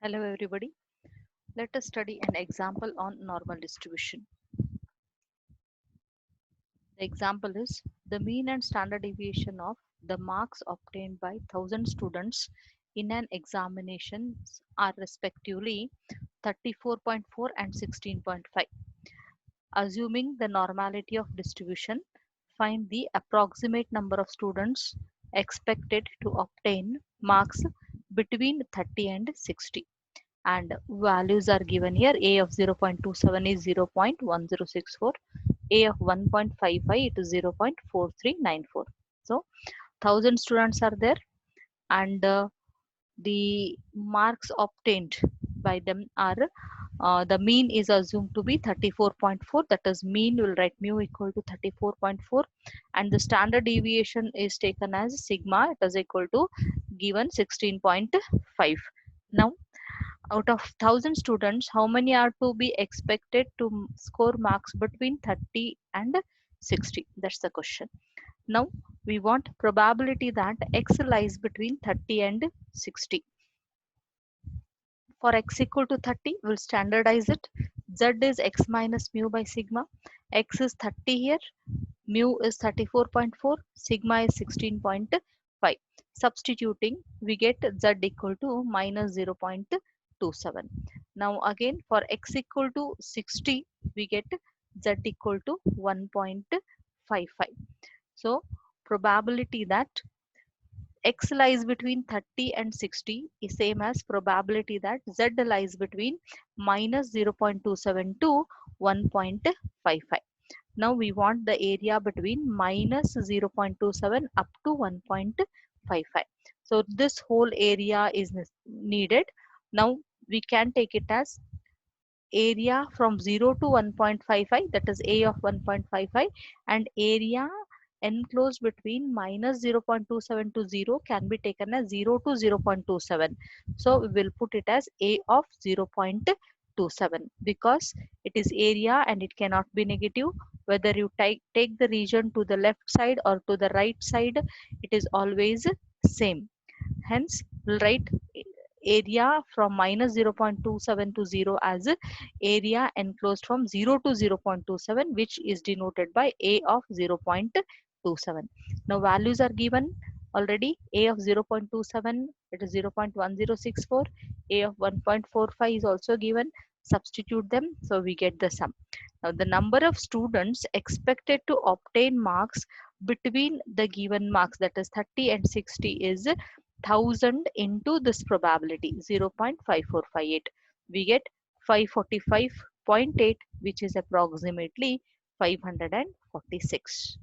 Hello everybody. Let us study an example on normal distribution. The example is the mean and standard deviation of the marks obtained by 1000 students in an examination are respectively 34.4 and 16.5. Assuming the normality of distribution, find the approximate number of students expected to obtain marks between 30 and 60. And values are given here. A of 0.27 is 0.1064, A of 1.55 it is 0.4394. So 1000 students are there, and the marks obtained by them are the mean is assumed to be 34.4, that is mean will write mu equal to 34.4, and the standard deviation is taken as sigma, it is equal to given 16.5. Now out of 1000 students, how many are to be expected to score marks between 30 and 60? That's the question. Now we want probability that x lies between 30 and 60. For x equal to 30, we'll standardize it. Z is x minus mu by sigma. X is 30 here, mu is 34.4, sigma is 16.5. Substituting, we get z equal to minus 0.27. Now again for x equal to 60, we get z equal to 1.55. So probability that x lies between 30 and 60 is same as probability that z lies between minus 0.27 to 1.55. Now we want the area between minus 0.27 up to 1.55. So this whole area is needed. Now we can take it as area from 0 to 1.55, that is A of 1.55, and area enclosed between minus 0.27 to 0 can be taken as 0 to 0.27. So we will put it as A of 0.27 because it is area and it cannot be negative. Whether you take the region to the left side or to the right side, it is always same. Hence, we'll write area from minus 0.27 to 0 as area enclosed from 0 to 0.27, which is denoted by A of 0.27. Now values are given already. A of 0.27, it is 0.1064. A of 1.45 is also given. Substitute them, so we get the sum. Now the number of students expected to obtain marks between the given marks, that is 30 and 60, is 1000 into this probability 0.5458. We get 545.8, which is approximately 546.